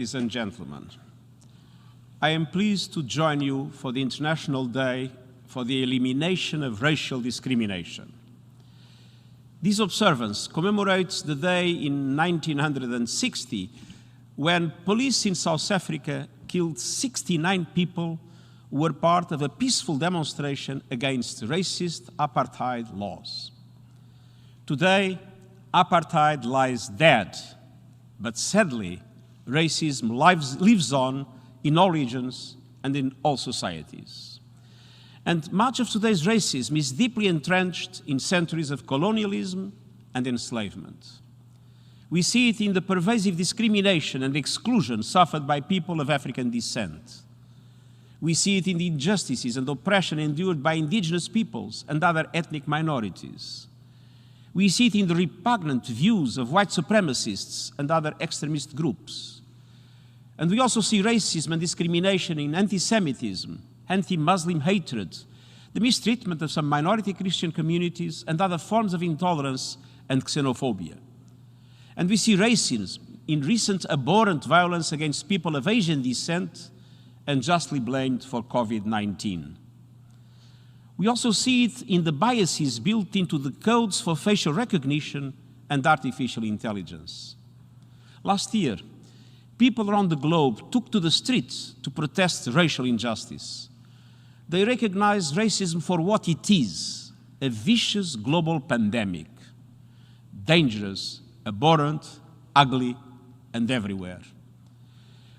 Ladies and gentlemen, I am pleased to join you for the International Day for the Elimination of Racial Discrimination. This observance commemorates the day in 1960 when police in South Africa killed 69 people who were part of a peaceful demonstration against racist apartheid laws. Today, apartheid lies dead, but sadly, racism lives on in all regions and in all societies. And much of today's racism is deeply entrenched in centuries of colonialism and enslavement. We see it in the pervasive discrimination and exclusion suffered by people of African descent. We see it in the injustices and oppression endured by indigenous peoples and other ethnic minorities. We see it in the repugnant views of white supremacists and other extremist groups. And we also see racism and discrimination in anti-Semitism, anti-Muslim hatred, the mistreatment of some minority Christian communities, and other forms of intolerance and xenophobia. And we see racism in recent abhorrent violence against people of Asian descent, and justly blamed for COVID-19. We also see it in the biases built into the codes for facial recognition and artificial intelligence. Last year, people around the globe took to the streets to protest racial injustice. They recognized racism for what it is, a vicious global pandemic, dangerous, abhorrent, ugly, and everywhere.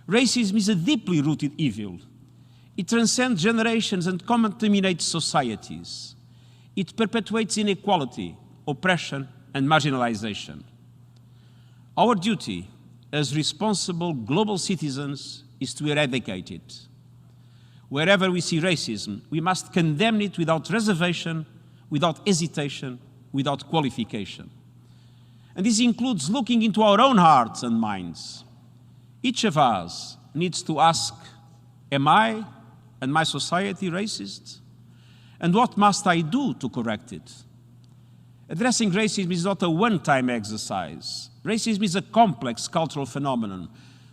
Racism is a deeply rooted evil. It transcends generations and contaminates societies. It perpetuates inequality, oppression, and marginalization. Our duty as responsible global citizens is to eradicate it. Wherever we see racism, we must condemn it without reservation, without hesitation, without qualification. And this includes looking into our own hearts and minds. Each of us needs to ask, am I and my society racist? And what must I do to correct it? Addressing racism is not a one-time exercise. Racism is a complex cultural phenomenon.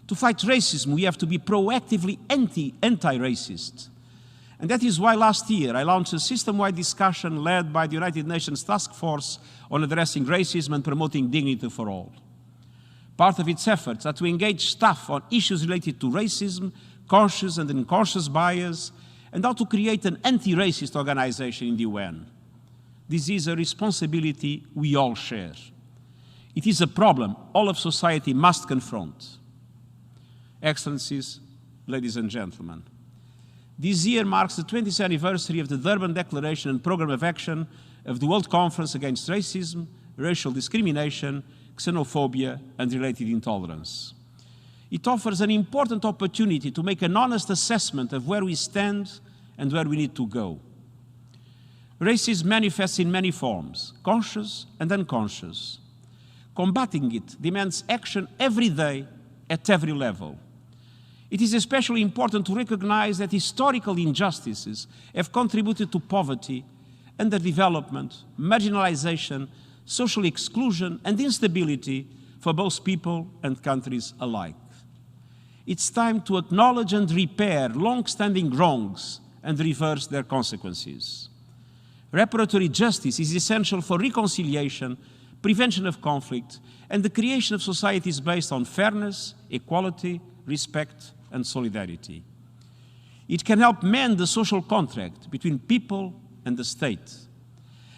To fight racism, we have to be proactively anti-racist. And that is why last year I launched a system-wide discussion led by the United Nations Task Force on addressing racism and promoting dignity for all. Part of its efforts are to engage staff on issues related to racism, conscious and unconscious bias, and how to create an anti-racist organization in the UN. This is a responsibility we all share. It is a problem all of society must confront. Excellencies, ladies and gentlemen, this year marks the 20th anniversary of the Durban Declaration and Programme of Action of the World Conference Against Racism, Racial Discrimination, Xenophobia, and Related Intolerance. It offers an important opportunity to make an honest assessment of where we stand and where we need to go. Racism manifests in many forms, conscious and unconscious. Combating it demands action every day at every level. It is especially important to recognize that historical injustices have contributed to poverty, underdevelopment, marginalization, social exclusion, and instability for both people and countries alike. It's time to acknowledge and repair long-standing wrongs and reverse their consequences. Reparatory justice is essential for reconciliation, prevention of conflict, and the creation of societies based on fairness, equality, respect, and solidarity. It can help mend the social contract between people and the state.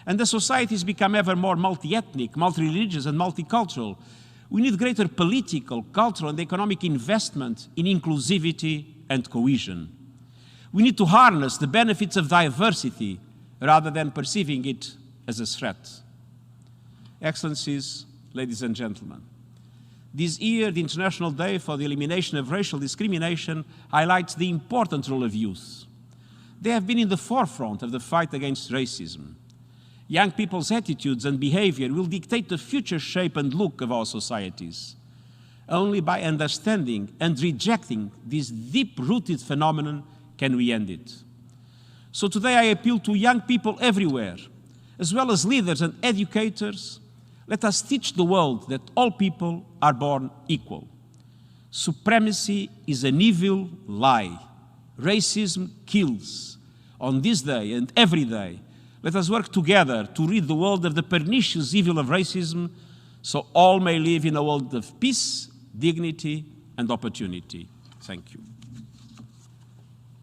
And as societies become ever more multi-ethnic, multi-religious, and multicultural, we need greater political, cultural, and economic investment in inclusivity and cohesion. We need to harness the benefits of diversity rather than perceiving it as a threat. Excellencies, ladies and gentlemen, this year, the International Day for the Elimination of Racial Discrimination highlights the important role of youth. They have been in the forefront of the fight against racism. Young people's attitudes and behavior will dictate the future shape and look of our societies. Only by understanding and rejecting this deep-rooted phenomenon can we end it. So today I appeal to young people everywhere, as well as leaders and educators. Let us teach the world that all people are born equal. Supremacy is an evil lie. Racism kills. On this day and every day, let us work together to rid the world of the pernicious evil of racism so all may live in a world of peace, dignity, and opportunity. Thank you.